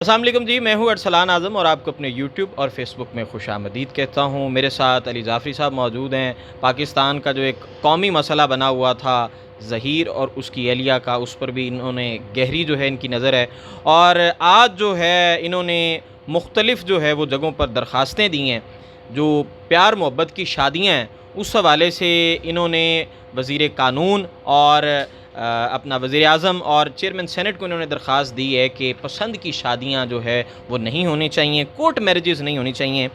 अस्सलाम वालेकुम जी, मैं हूँ अरसलान आज़म और आपको अपने यूट्यूब और फेसबुक में खुशामदीद कहता हूँ। मेरे साथ अली जाफ़री साहब मौजूद हैं। पाकिस्तान का जो एक कौमी मसला बना हुआ था ज़हीर और उसकी अहलिया का, उस पर भी इन्होंने गहरी जो है इनकी नज़र है। और आज जो है इन्होंने मुख्तलिफ़ जो है वो जगहों पर दरख्वास्तें दी हैं। जो प्यार मोहब्बत की शादियाँ हैं, उस हवाले से इन्होंने वज़ीर कानून और अपना वज़ीर-ए-आज़म और चेयरमैन सेनेट को इन्होंने दरख्वास्त दी है कि पसंद की शादियाँ जो है वो नहीं होनी चाहिए, कोर्ट मैरिजेज़ नहीं होनी चाहिए।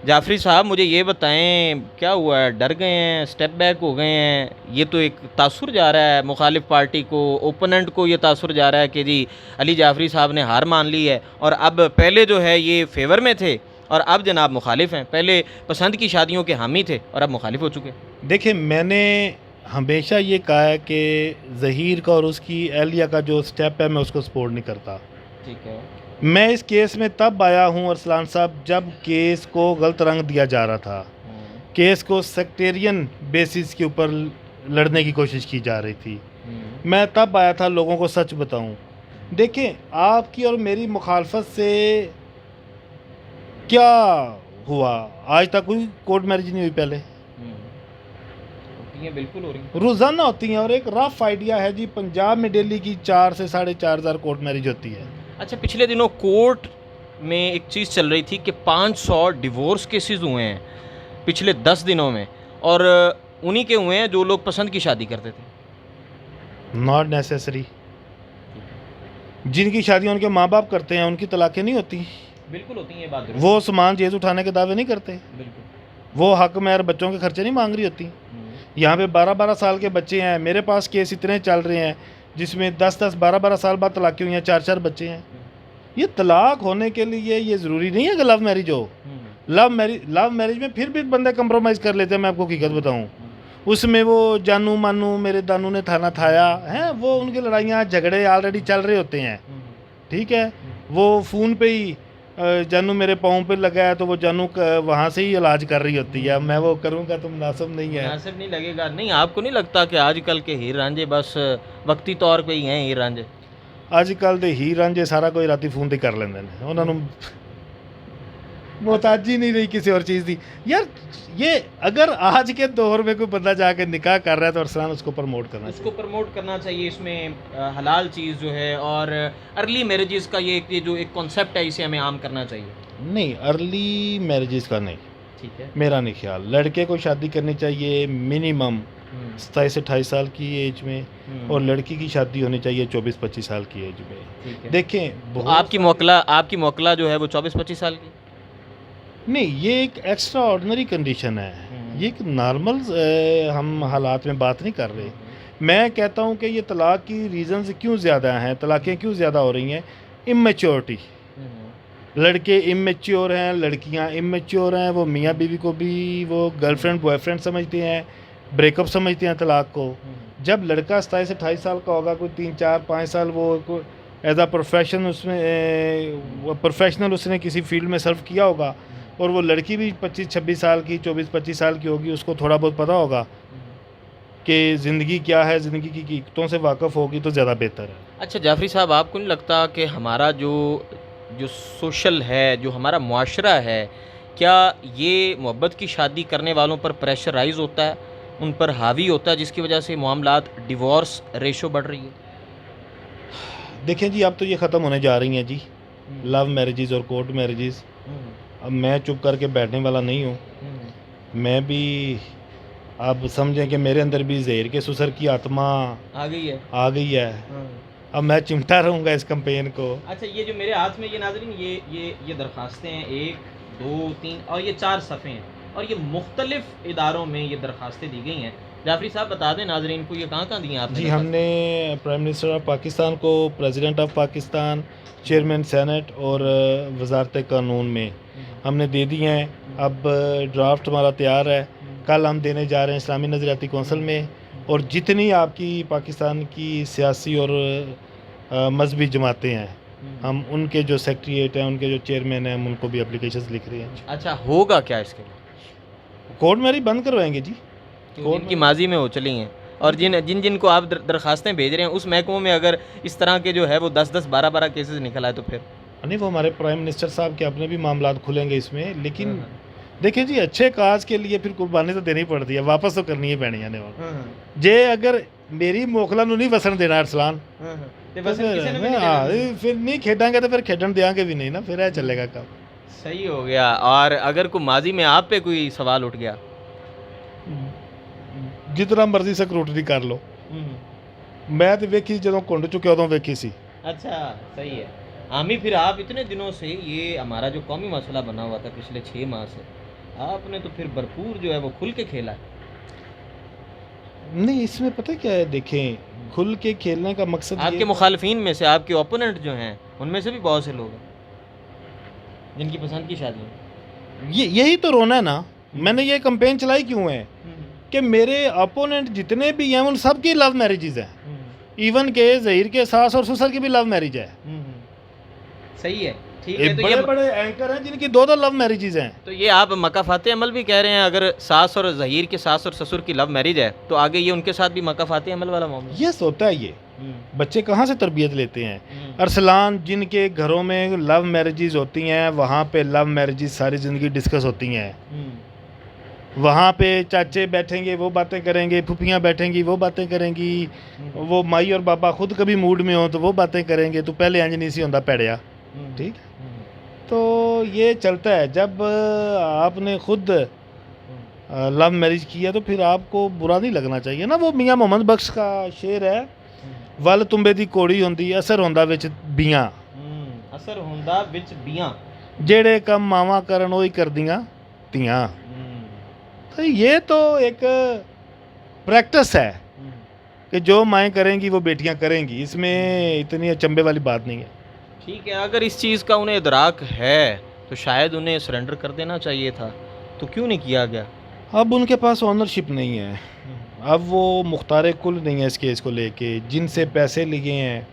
जाफ़री साहब, मुझे ये बताएँ, क्या हुआ है? डर गए हैं, स्टेप बैक हो गए हैं? ये तो एक तासुर जा रहा है मुखालिफ पार्टी को, ओपोनेंट को ये तासुर जा रहा है कि जी अली जाफ़री साहब ने हार मान ली है और अब पहले जो है ये फ़ेवर में थे और अब जनाब मुखालिफ हैं। पहले पसंद की शादियों के हामी थे और अब मुखालिफ हो चुके हैं। देखिए, मैंने हमेशा ये कहा है कि ज़हीर का और उसकी अहलिया का जो स्टेप है मैं उसको सपोर्ट नहीं करता। ठीक है। मैं इस केस में तब आया हूँ अरसलान साहब, जब केस को गलत रंग दिया जा रहा था। हुँ, केस को सेक्टेरियन बेसिस के ऊपर लड़ने की कोशिश की जा रही थी। हुँ, मैं तब आया था, लोगों को सच बताऊँ। देखें, आपकी और मेरी मुखालफत से क्या हुआ? आज तक कोई कोर्ट मैरिज नहीं हुई पहले। हुँ। होती हैं, बिल्कुल हो रही हैं। रोज़ाना होती हैं और एक रफ़ आइडिया है जी, पंजाब में डेली की 4 से साढ़े 4 हज़ार कोर्ट मैरिज होती है। अच्छा, पिछले दिनों कोर्ट में एक चीज़ चल रही थी कि 500 डिवोर्स केसेस हुए हैं पिछले 10 दिनों में और उन्हीं के हुए हैं जो लोग पसंद की शादी करते थे। Not necessary. जिनकी शादियाँ उनके माँ-बाप करते हैं, उनकी तलाक़ें नहीं होती। बिल्कुल होती हैं, ये बात दुरुस्त वो सामान जेज़ उठाने के दावे नहीं करते। है। बिल्कुल। वो हक़ महर बच्चों के खर्चे नहीं माँग रही होती। हुँ, यहाँ पे 12-12 साल के बच्चे हैं। मेरे पास केस इतने चल रहे हैं जिसमें 10-10, 12-12 साल बाद तलाक़ें हुई हैं, 4-4 बच्चे हैं। हुँ, ये तलाक़ होने के लिए ये ज़रूरी नहीं है कि लव मैरिज हो। हुँ, लव मैरिज में फिर भी बंदे कंप्रोमाइज़ कर लेते हैं, मैं आपको हकीकत बताऊँ। हुँ, उसमें वो जानू मानू मेरे दानू ने थाना थाया है, वो उनकी लड़ाइयाँ झगड़े ऑलरेडी चल रहे होते हैं। हुँ, ठीक है, हुँ। वो फ़ोन पे ही जानू मेरे पाँव पे लगा है तो वो जानू वहाँ से ही इलाज कर रही होती है। मैं वो करूँगा तो मुनासिब नहीं है। मुनासिब नहीं लगेगा। नहीं, आपको नहीं लगता कि आजकल के हीर रांझे बस वक़्ती तौर पे ही हैं हीर रांझे? अजकल दे हीर रांझे सारा कोई राती फ़ोन ते कर लेंदे ने, उन्हां नूं मोहताजी ही नहीं रही किसी और चीज़ दी। यार, ये अगर आज के दौर में कोई बंदा जाके निकाह कर रहा है तो अरसलान उसको प्रमोट करना उसको चाहिए। प्रमोट करना चाहिए। इसमें हलाल चीज़ जो है और अर्ली मैरेजेस का ये जो एक कॉन्सेप्ट है, इसे हमें आम करना चाहिए। नहीं, अर्ली मैरिजेज़ का नहीं, ठीक है। मेरा नहीं ख्याल। लड़के को शादी करनी चाहिए मिनिमम हुँ, 27-28 साल की एज में और हुँ, लड़की की शादी होनी चाहिए 24-25 साल की एज में। ठीक है। देखें, तो बहुत सारे आपकी मौकला जो है वो 24-25 साल की? नहीं, ये एक एक्स्ट्रा ऑर्डिनरी कंडीशन है। हुँ, ये एक नॉर्मल हम हालात में बात नहीं कर हुँ, रहे। हुँ, मैं कहता हूँ कि ये तलाक की रीज़न्स क्यों ज़्यादा हैं, तलाक़ें क्यों ज़्यादा हो रही हैं? इमैच्योरिटी। हुँ, हुँ, लड़के इमैच्योर हैं, लड़कियाँ इमैच्योर हैं, वो मियाँ बीवी को भी वो गर्लफ्रेंड बॉयफ्रेंड समझते हैं, ब्रेकअप समझते हैं तलाक को। हुँ, जब लड़का 27 से 28 साल का होगा, कोई 3-4-5 साल वो को एज़ अ प्रोफेशन वो प्रोफेशनल उसने किसी फील्ड में सर्व किया होगा और वो लड़की भी 25-26 साल की, 24-25 साल की होगी, उसको थोड़ा बहुत पता होगा हुँ। कि ज़िंदगी क्या है, ज़िंदगी की कीमतों से वाक़फ़ होगी तो ज़्यादा बेहतर है। अच्छा जाफ़री साहब, आपको नहीं लगता कि हमारा जो जो सोशल है, जो हमारा मुआशरा है, क्या ये मोहब्बत की शादी करने वालों पर प्रेशराइज़ होता है, उन पर हावी होता है, जिसकी वजह से मामलात डिवोर्स रेशो बढ़ रही है? देखें जी, अब तो ये ख़त्म होने जा रही हैं जी, हुँ, लव मैरिजेज़ और कोर्ट मैरिजेज़। हुँ, अब मैं चुप करके बैठने वाला नहीं हूँ। हुँ, मैं भी, आप समझें कि मेरे अंदर भी ज़ेर के ससुर की आत्मा आ गई है। आ गई है। हाँ। अब मैं चिमटा रहूँगा इस कैंपेन को। अच्छा, ये जो मेरे हाथ में ये नाज़रीन ये दरख़्वास्तें हैं, 1, 2, 3 और ये 4 सफ़े हैं और ये मुख़्तलिफ़ इदारों में ये दरख़्वास्तें दी गई हैं। जाफ़री साहब, बता दें नाज़रीन को, ये कहाँ-कहाँ दी हैं आपने जी, दरख़्वास्तें? हमने प्राइम मिनिस्टर ऑफ पाकिस्तान को, president of Pakistan, chairman senate और वज़ारत कानून में हुँ, हमने दे दी हैं। हुँ, अब ड्राफ्ट हमारा तैयार है। हुँ, कल हम देने जा रहे हैं इस्लामी नज़रियाती कौंसल हुँ, में। हुँ। और जितनी आपकी पाकिस्तान की सियासी और मज़हबी जमातें हैं, हुँ। हम उनके जो सेक्रेटेरिएट हैं, उनके जो चेयरमैन हैं, हम उनको भी एप्लीकेशंस लिख रहे हैं। अच्छा, होगा क्या इसके लिए? कोर्ट मैरिज बंद करवाएँगे जी। जो कोर्ट जिनकी मैरिज माज़ी में हो चली हैं और जिन को आप दरख़्वास्तें भेज रहे हैं, उस महकमों में अगर इस तरह के जो है वो 10-10, 12-12 केसेज़ निकल आए तो फिर? नहीं, वो हमारे प्राइम मिनिस्टर साहब के अपने भी मामलात खुलेंगे इसमें, लेकिन देखें जी, अच्छे काज के लिए फिर कुर्बानी तो देनी पड़ती है, वापस तो करनी ही पैनी है। जे अगर मेरी मोखला नहीं वसन देना अरसलान, फिर नहीं खेडांगे तो फिर खेडन देंगे भी नहीं ना, फिर चलेगा काम। सही हो गया। और अगर कोई माजी में आप पे कोई सवाल उठ गया, जितना मर्जी स्क्रूटनी कर लो, मैं तो वेखी जो कुंड चुके उदों वेखी सी। अच्छा, सही है। आमी, फिर आप इतने दिनों से ये हमारा जो कौमी मसला बना हुआ था पिछले 6 माह से, आपने तो फिर भरपूर जो है वो खुल के खेला है। नहीं, इसमें पता क्या है, देखें, खुल के खेलने का मकसद आपके मुखालफिन में से, आपके ओपोनेंट जो हैं, उनमें से भी बहुत से लोग हैं जिनकी पसंद की शादी है। यही तो रोना है ना। मैंने ये कैंपेन चलाई क्यों है कि मेरे अपोनेंट जितने भी हैं उन सब की लव मैरिजेज हैं, इवन के ज़हीर के सास और ससुर की भी लव मैरिज है। सही है, ठीक है। तो बड़े बड़े एंकर हैं जिनकी 2-2 लव मैरिजेज हैं। तो ये आप मकाफाते अमल भी कह रहे हैं, अगर सास और ज़हीर के सास और ससुर की लव मैरिज है तो आगे ये उनके साथ भी मकाफाते अमल वाला मामला? यस, होता है ये। बच्चे कहाँ से तरबियत लेते हैं? अरसलान, जिनके घरों में लव मैरिजेज होती हैं वहाँ पे लव मैरिजेज सारी ज़िंदगी डिस्कस होती हैं। वहाँ पे चाचे बैठेंगे वो बातें करेंगे, फूफियाँ बैठेंगी वो बातें करेंगी, वो माई और बाबा खुद कभी मूड में हो तो वो बातें करेंगे, तो पहले अंज नहीं सी होंदा पैड़िया, ठीक। तो ये चलता है। जब आपने खुद लव मैरिज किया तो फिर आपको बुरा नहीं लगना चाहिए ना। वो मियाँ मोहम्मद बख्श का शेर है, वल तुम्बे दी कोड़ी होंदी असर होंदा विच बियां, असर होंदा विच बियां, जेड़े कम मावां करन ओही करदियां तियां। तो ये तो एक प्रैक्टिस है कि जो माएँ करेंगी वो बेटियां करेंगी, इसमें इतनी अचंभे वाली बात नहीं है। ठीक है, अगर इस चीज़ का उन्हें इदराक है तो शायद उन्हें सरेंडर कर देना चाहिए था, तो क्यों नहीं किया गया? अब उनके पास ऑनरशिप नहीं है, अब वो मुख्तार कुल नहीं है इस केस को लेके। जिनसे पैसे लिए हैं,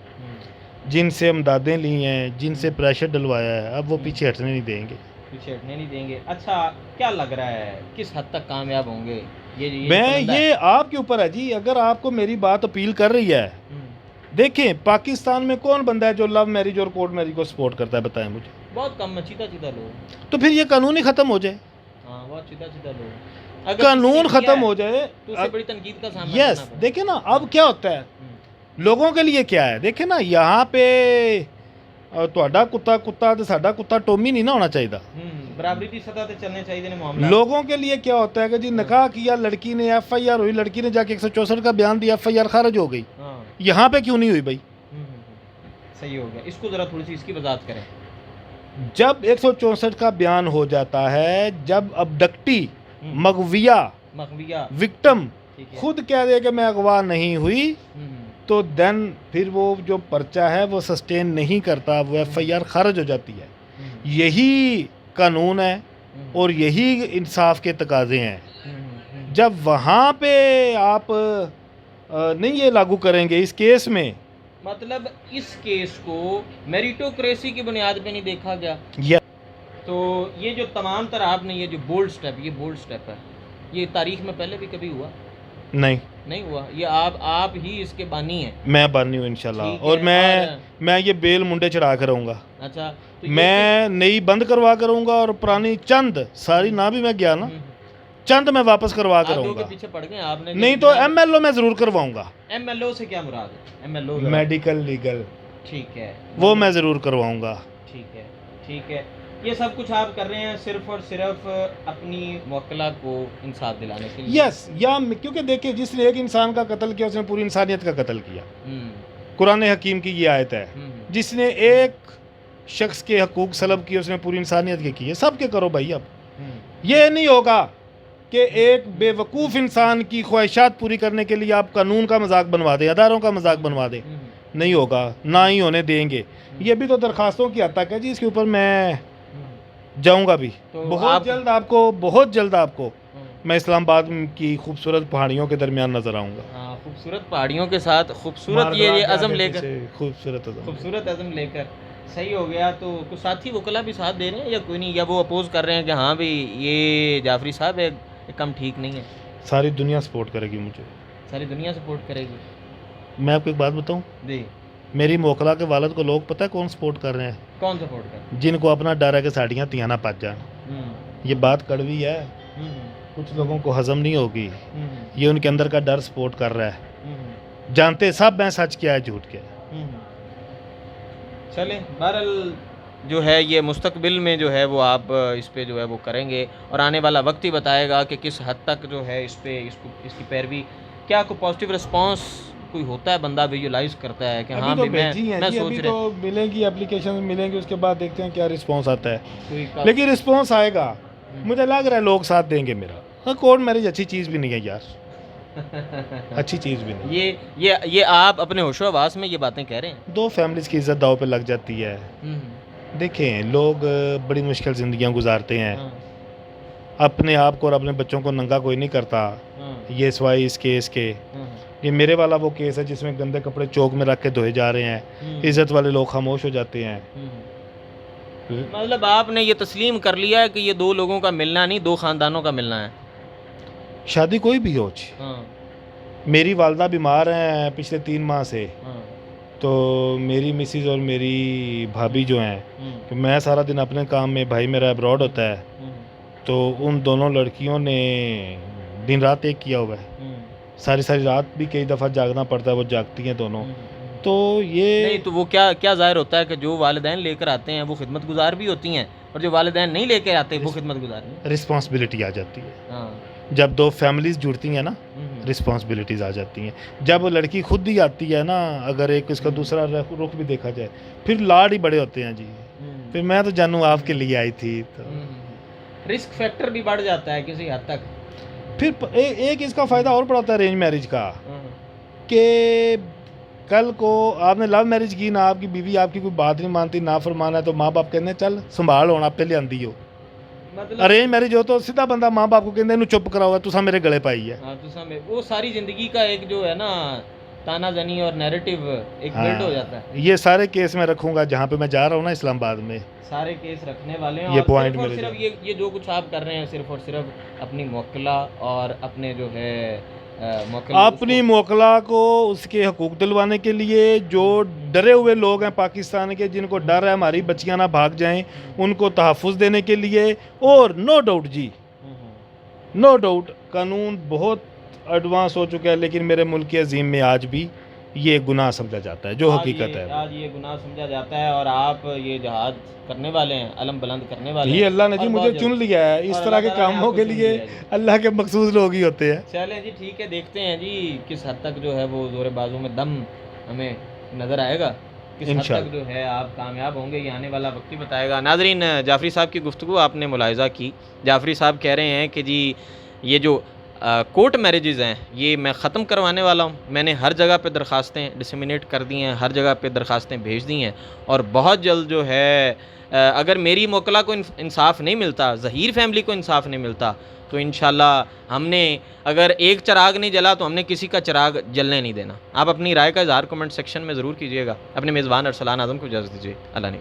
जिनसे अमदादें ली हैं, जिनसे प्रेशर डलवाया है, अब वो पीछे हटने नहीं देंगे। पीछे हटने नहीं देंगे। अच्छा, क्या लग रहा है किस हद तक कामयाब होंगे ये आपके ऊपर है जी। अगर आपको मेरी बात अपील कर रही है, देखें पाकिस्तान में कौन बंदा है जो लव मैरिज और कोर्ट मैरिज को सपोर्ट करता है, बताएं मुझे। बहुत कम है, चीता लोग। तो फिर ये कानून ही खत्म हो जाए। हाँ, बहुत चीता लोग। अगर कानून खत्म हो जाए तो उससे बड़ी तनकीद का सामना। यस, देखे ना अब क्या होता है लोगों के लिए क्या है। देखे ना, यहाँ पे ਤੁਹਾਡਾ कुत्ता कुत्ता तो साडा कुत्ता टोमी नहीं ना होना चाहिए। बराबरी की सतह पे चलने चाहिए ने मामला। लोगों के लिए क्या होता है कि जी निकाह किया, लड़की ने FIR हुई, लड़की ने जाके 164 का बयान दिया, FIR खारिज हो गई। यहाँ पे क्यों नहीं हुई भाई? सही हो गया, इसको जरा थोड़ी सी इसकी वजाहत करें। जब 164 का बयान हो जाता है, जब अबडक्टी मगविया विक्टिम खुद कह दे कि मैं अगवा नहीं हुई, तो देन फिर वो जो पर्चा है वो सस्टेन नहीं करता, वो FIR खारिज हो जाती है। यही कानून है और यही इंसाफ के तकाजे हैं। जब वहाँ पे आप नहीं ये लागू करेंगे इस केस में, मतलब इस केस को मेरिटोक्रेसी की बुनियाद पे नहीं देखा गया, तो ये जो तमाम तरह आपने ये जो बोल्ड स्टेप है, ये तारीख में पहले भी कभी हुआ? नहीं हुआ। ये आप ही इसके बानी हैं। मैं बानी हूँ इंशाल्लाह, और मैं ये बेल मुंडे चढ़ा कर रहूँगा। अच्छा, तो मैं नई बंद करवा कर रहूँगा और पुरानी चंद सारी ना भी मैं गया ना, चंद मैं वापस करवा कर रहूँगा। पीछे पड़ गए आपने। नहीं तो MLO मैं ज़रूर करवाऊँगा। MLO से क्या मुराद है? MLO मेडिकल लीगल, ठीक है, वो मैं ज़रूर करवाऊँगा। ठीक है। ये सब कुछ आप कर रहे हैं सिर्फ और सिर्फ अपनी मौकला को इंसाफ दिलाने के लिए? यस, या क्योंकि देखिए, जिसने एक इंसान का कत्ल किया उसने पूरी इंसानियत का कत्ल किया। कुरान हकीम की ये आयत है, जिसने एक शख्स के हकूक सलब किए उसने पूरी इंसानियत के किए। सब के करो भाई। अब ये नहीं होगा कि एक बेवकूफ़ इंसान की ख्वाहिशात पूरी करने के लिए आप कानून का मजाक बनवा दें, अदारों का मजाक बनवा दें। नहीं होगा, ना ही होने देंगे। ये भी तो दरखास्तों की हद तक है जी, इसके ऊपर मैं जाऊंगा भी। तो बहुत जल्द आपको मैं इस्लामाबाद की खूबसूरत पहाड़ियों के दरमियान नजर आऊंगा। खूबसूरत पहाड़ियों के साथ खूबसूरत ये अज़म लेकर, खूबसूरत अज़म लेकर। सही हो गया। तो कुछ साथी वकला भी साथ दे रहे हैं या कोई नहीं, या वो अपोज कर रहे हैं कि हाँ भाई ये जाफरी साहब है कम ठीक नहीं है? सारी दुनिया सपोर्ट करेगी मुझे। सारी दुनिया सपोर्ट करेगी। मैं आपको एक बात बताऊं, मेरी मोकला के वालद को लोग पता है कौन सपोर्ट कर रहे हैं? कौन सपोर्ट कर? जिनको अपना डर है कि साड़ियाँ तियाँ ना पच जान। ये बात कड़वी है, कुछ लोगों को हजम नहीं होगी, ये उनके अंदर का डर सपोर्ट कर रहा है। जानते सब मैं सच क्या है झूठ क्या है। चले बहरहाल जो है ये मुस्तकबिल में जो है वो आप इस पे जो है वो करेंगे और आने वाला वक्त ही बताएगा कि किस हद तक जो है इस पे इसकी पैरवी क्या कोई पॉजिटिव रिस्पांस कोई होता है, बंदा विजुलाइज करता है कि हाँ तो भी मैं सोच अभी रहा तो मिलेंगी एप्लीकेशन मिलेंगी, उसके बाद देखते हैं क्या रिस्पांस आता है। कोई लेकिन रिस्पांस आएगा, मुझे लग रहा है लोग साथ देंगे मेरा। हाँ, कोर्ट मैरिज अच्छी चीज़ भी नहीं है यार, अच्छी चीज़ भी नहीं। ये आप अपने होशो आवास में ये बातें कह रहे हैं? दो फैमिलीज की इज्जत दाव पे लग जाती है। देखें, लोग बड़ी मुश्किल ज़िंदगियाँ गुजारते हैं, अपने आप को और अपने बच्चों को नंगा कोई नहीं करता। ये सवाई इस केस के, ये मेरे वाला वो केस है जिसमें गंदे कपड़े चौक में रख के धोए जा रहे हैं, इज्जत वाले लोग खामोश हो जाते हैं। मतलब आपने ये तस्लीम कर लिया है कि ये दो लोगों का मिलना नहीं, दो ख़ानदानों का मिलना है। शादी कोई भी हो, मेरी वालदा बीमार हैं पिछले 3 माह से, तो मेरी मिसिज़ और मेरी भाभी जो हैं, कि मैं सारा दिन अपने काम में, भाई मेरा अब्रॉड होता है, तो उन दोनों लड़कियों ने दिन रात एक किया हुआ है। सारी सारी रात भी कई दफ़ा जागना पड़ता है, वो जागती हैं दोनों। तो ये नहीं तो वो क्या ज़ाहिर होता है कि जो वालिदैन लेकर आते हैं वो खिदमत गुजार भी होती हैं और जो वालिदैन नहीं लेकर आते वो खिदमत गुजार नहीं। रिस्पॉन्सिबिलिटी आ जाती है। जब दो फैमिलीज जुड़ती हैं ना, रिस्पॉन्सिबिलिटीज़ आ जाती हैं। जब वो लड़की खुद ही आती है ना, अगर एक इसका दूसरा रुख भी देखा जाए, फिर लाड ही बड़े होते हैं जी। फिर मैं तो जानू आपके लिए आई थी, तो रिस्क फैक्टर भी बढ़ जाता है किसी हद तक। फिर एक इसका फ़ायदा और पड़ता है अरेंज मैरिज का, कि कल को आपने लव मैरिज की ना, आपकी बीवी आपकी कोई बात नहीं मानती, ना फरमाना है, तो माँ बाप कहते हैं चल संभाल होना आपे लियांदी हो। मतलब अरेंज मैरिज हो तो सीधा बंदा माँ बाप को कहते हैं चुप कराओ, तुसा मेरे गले पाई है। हाँ, तुसा में वो सारी ज़िंदगी का एक जो है ना तानाजनी और नैरेटिव एक बिल्ड हो जाता है। ये सारे केस मैं रखूँगा जहाँ पे मैं जा रहा हूँ ना, इस्लामाबाद में सारे केस रखने वाले हैं। ये और पॉइंट सिर्फ और मेरे सिर्फ ये जो कुछ आप कर रहे हैं सिर्फ और सिर्फ अपनी मोकला और अपने जो है अपनी मोकला को उसके हकूक दिलवाने के लिए, जो डरे हुए लोग हैं पाकिस्तान के, जिनको डर है हमारी बच्चियां ना भाग जाएं, उनको तहफ़्फ़ुज़ देने के लिए। और नो डाउट जी, नो डाउट कानून बहुत एडवांस हो चुका है, लेकिन मेरे मुल्क के अजीम में आज भी ये गुनाह समझा जाता है, जो हकीकत है। आज ये गुनाह समझा जाता है और आप ये जहाद करने वाले हैं, अलम बुलंद करने वाले हैं। ये अल्लाह ने जी मुझे चुन लिया है, इस तरह के कामों के लिए अल्लाह के मखसूस लोग ही होते हैं। चलें जी, ठीक है, देखते हैं जी किस हद तक जो है वो ज़ोर बाजू में दम हमें नज़र आएगा, किस हद तक जो है आप कामयाब होंगे, ये आने वाला वक्त ही बताएगा। नाज़रीन, जाफ़री साहब की गुफ्तगू आपने मुलाहिज़ा की। जाफ़री साहब कह रहे हैं कि जी ये जो कोर्ट मैरिजेस हैं ये मैं ख़त्म करवाने वाला हूँ। मैंने हर जगह पे दरख्वास्तें डिसमिनेट कर दी हैं, हर जगह पे दरख्वास्तें भेज दी हैं और बहुत जल्द जो है अगर मेरी मोकला को इंसाफ नहीं मिलता, ज़हीर फैमिली को इंसाफ नहीं मिलता, तो इंशाल्लाह हमने अगर एक चिराग नहीं जला तो हमने किसी का चिराग जलने नहीं देना। आप अपनी राय का इज़हार कमेंट सेक्शन में ज़रूर कीजिएगा। अपने मेज़बान अरसलान आज़म को इजाज़त दीजिए। अल्लाह ने